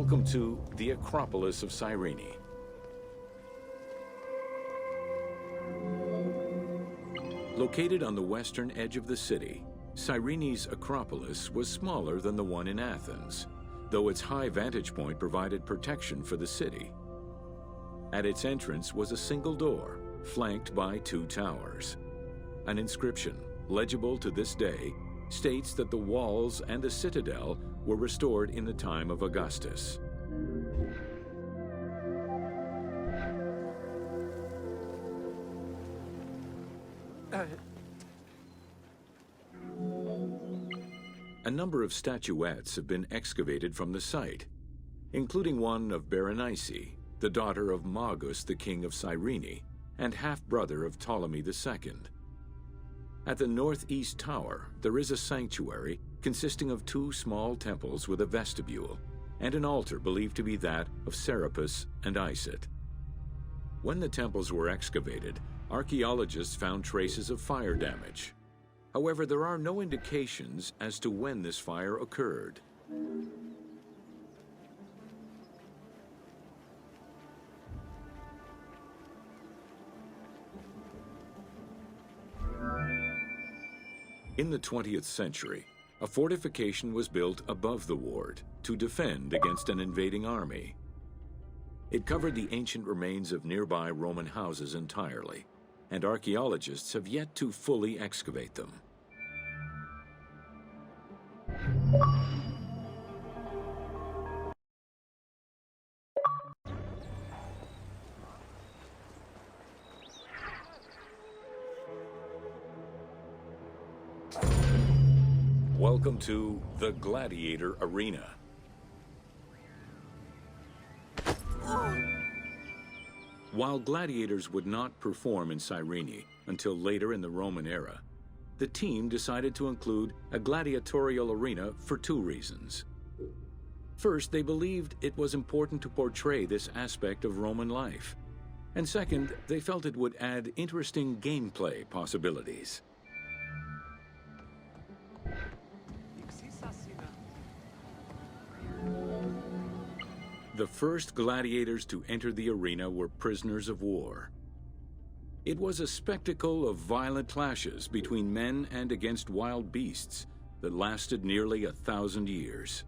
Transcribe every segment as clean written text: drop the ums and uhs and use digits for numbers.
Welcome to the Acropolis of Cyrene. Located on the western edge of the city, Cyrene's Acropolis was smaller than the one in Athens, though its high vantage point provided protection for the city. At its entrance was a single door, flanked by two towers. An inscription, legible to this day, states that the walls and the citadel were restored in the time of Augustus. A number of statuettes have been excavated from the site, including one of Berenice, the daughter of Magus, the king of Cyrene, and half-brother of Ptolemy II. At the northeast tower, there is a sanctuary consisting of two small temples with a vestibule and an altar believed to be that of Serapis and Isis. When the temples were excavated, archaeologists found traces of fire damage. However, there are no indications as to when this fire occurred. In the 20th century, a fortification was built above the ward to defend against an invading army. It covered the ancient remains of nearby Roman houses entirely, and archaeologists have yet to fully excavate them. Welcome to the Gladiator Arena. While gladiators would not perform in Cyrene until later in the Roman era, the team decided to include a gladiatorial arena for two reasons. First, they believed it was important to portray this aspect of Roman life. And second, they felt it would add interesting gameplay possibilities. The first gladiators to enter the arena were prisoners of war. It was a spectacle of violent clashes between men and against wild beasts that lasted nearly 1,000 years.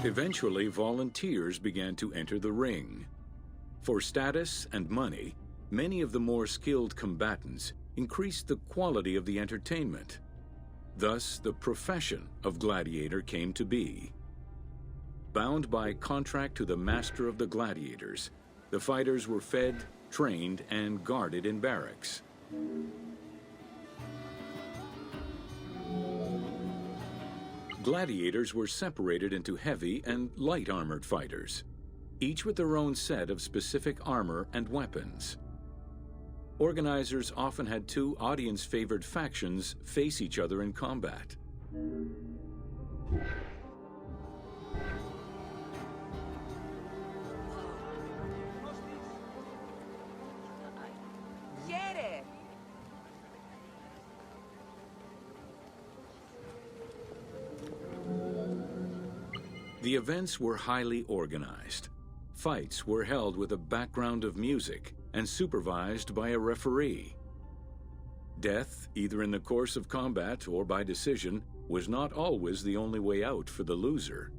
Eventually, volunteers began to enter the ring. For status and money, many of the more skilled combatants increased the quality of the entertainment. Thus, the profession of gladiator came to be. Bound by contract to the master of the gladiators, the fighters were fed, trained, and guarded in barracks. Gladiators were separated into heavy and light armored fighters, each with their own set of specific armor and weapons. Organizers often had two audience-favored factions face each other in combat. The events were highly organized. Fights were held with a background of music and supervised by a referee. Death, either in the course of combat or by decision, was not always the only way out for the loser.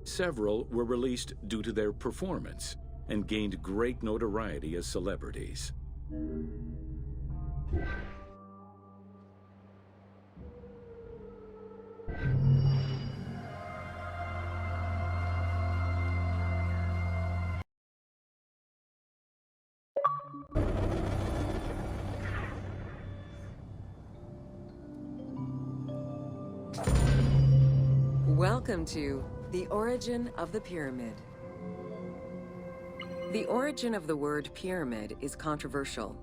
Several were released due to their performance and gained great notoriety as celebrities. Welcome to The Origin of the Pyramid. The origin of the word pyramid is controversial.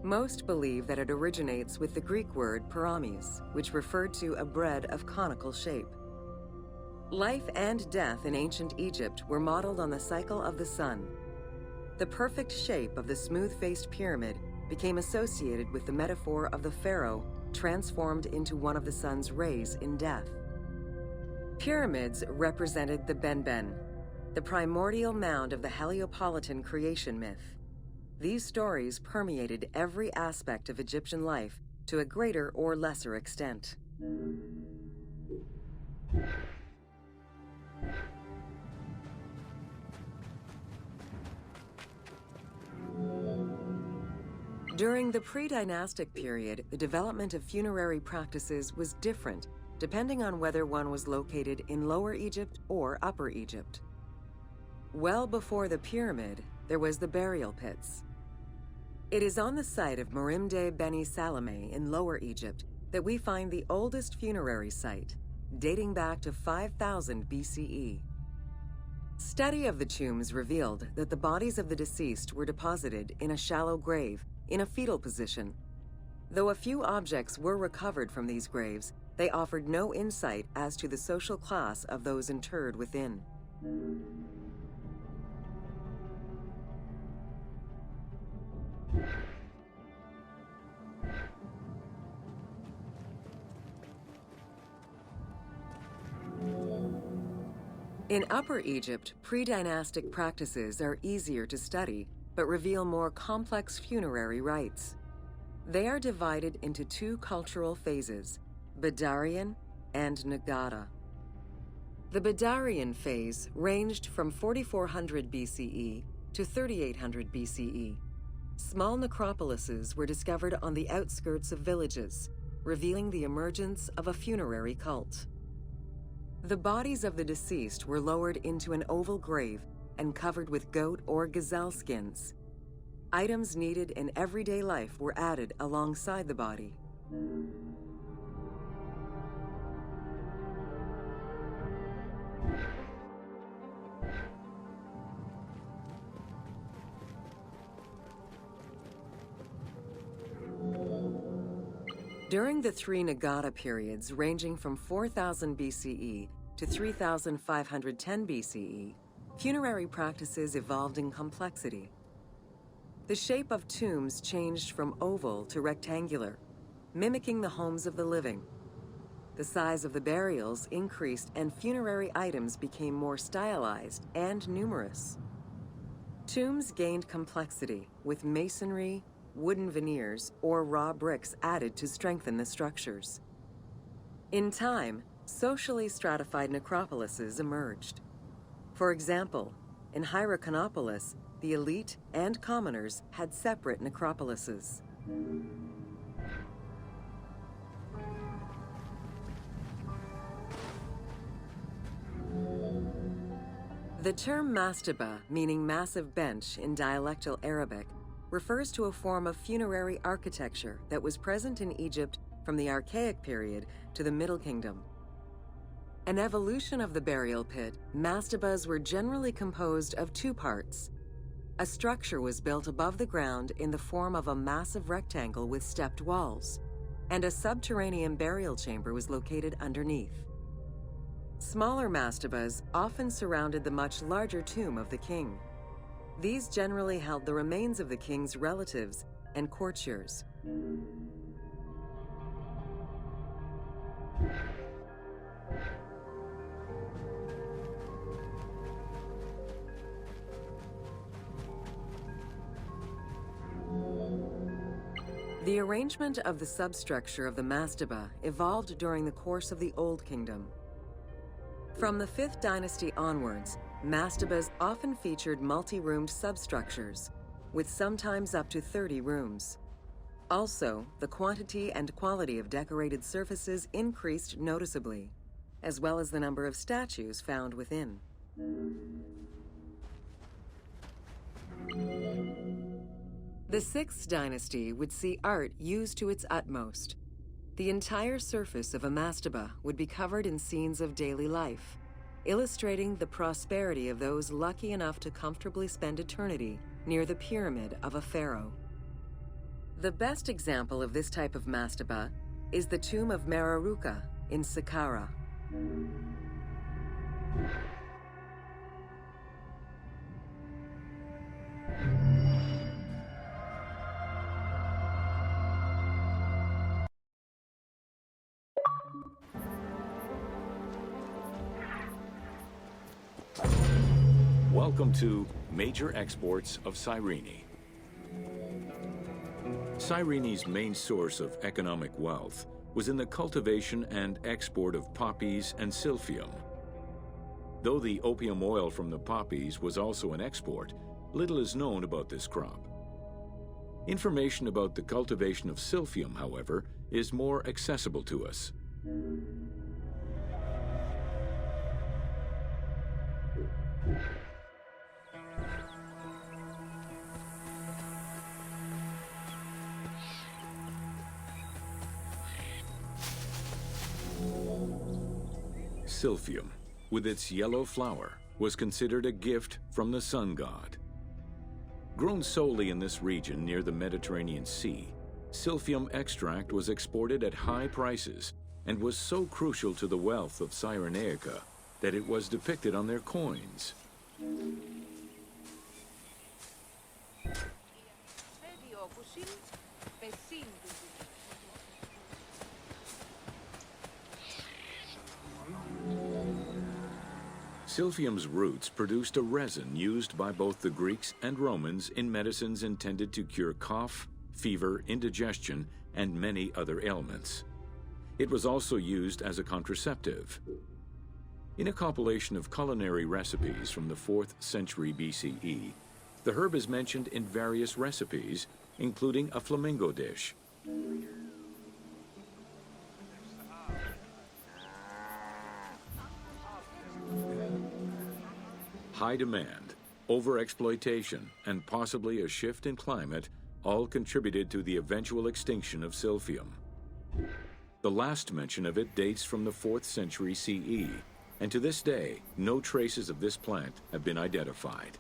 Most believe that it originates with the Greek word pyramis, which referred to a bread of conical shape. Life and death in ancient Egypt were modeled on the cycle of the sun. The perfect shape of the smooth-faced pyramid became associated with the metaphor of the pharaoh transformed into one of the sun's rays in death. Pyramids represented the Benben, the primordial mound of the Heliopolitan creation myth. These stories permeated every aspect of Egyptian life to a greater or lesser extent. During the pre-dynastic period, the development of funerary practices was different depending on whether one was located in Lower Egypt or Upper Egypt. Well before the pyramid, there was the burial pits. It is on the site of Merimde Beni Salame in Lower Egypt that we find the oldest funerary site, dating back to 5000 BCE. Study of the tombs revealed that the bodies of the deceased were deposited in a shallow grave in a fetal position. Though a few objects were recovered from these graves, they offered no insight as to the social class of those interred within. In Upper Egypt, pre-dynastic practices are easier to study, but reveal more complex funerary rites. They are divided into two cultural phases, Badarian and Nagada. The Badarian phase ranged from 4400 BCE to 3800 BCE. Small necropolises were discovered on the outskirts of villages, revealing the emergence of a funerary cult. The bodies of the deceased were lowered into an oval grave and covered with goat or gazelle skins. Items needed in everyday life were added alongside the body. During the three Nagada periods ranging from 4000 BCE to 3510 BCE, funerary practices evolved in complexity. The shape of tombs changed from oval to rectangular, mimicking the homes of the living. The size of the burials increased and funerary items became more stylized and numerous. Tombs gained complexity with masonry, wooden veneers, or raw bricks added to strengthen the structures. In time, socially stratified necropolises emerged. For example, in Hierakonpolis, the elite and commoners had separate necropolises. The term mastaba, meaning massive bench in dialectal Arabic, refers to a form of funerary architecture that was present in Egypt from the Archaic period to the Middle Kingdom. An evolution of the burial pit, mastabas were generally composed of two parts. A structure was built above the ground in the form of a massive rectangle with stepped walls, and a subterranean burial chamber was located underneath. Smaller mastabas often surrounded the much larger tomb of the king. These generally held the remains of the king's relatives and courtiers. The arrangement of the substructure of the mastaba evolved during the course of the Old Kingdom. From the 5th dynasty onwards, mastabas often featured multi-roomed substructures, with sometimes up to 30 rooms. Also, the quantity and quality of decorated surfaces increased noticeably, as well as the number of statues found within. The 6th dynasty would see art used to its utmost. The entire surface of a mastaba would be covered in scenes of daily life, illustrating the prosperity of those lucky enough to comfortably spend eternity near the pyramid of a pharaoh. The best example of this type of mastaba is the tomb of Mereruka in Saqqara. Welcome to Major Exports of Cyrene. Cyrene's main source of economic wealth was in the cultivation and export of poppies and silphium. Though the opium oil from the poppies was also an export, little is known about this crop. Information about the cultivation of silphium, however, is more accessible to us. Silphium, with its yellow flower, was considered a gift from the sun god. Grown solely in this region near the Mediterranean Sea, silphium extract was exported at high prices and was so crucial to the wealth of Cyrenaica that it was depicted on their coins. Silphium's roots produced a resin used by both the Greeks and Romans in medicines intended to cure cough, fever, indigestion, and many other ailments. It was also used as a contraceptive. In a compilation of culinary recipes from the 4th century BCE, the herb is mentioned in various recipes, including a flamingo dish. High demand, overexploitation, and possibly a shift in climate all contributed to the eventual extinction of silphium. The last mention of it dates from the 4th century CE, and to this day, no traces of this plant have been identified.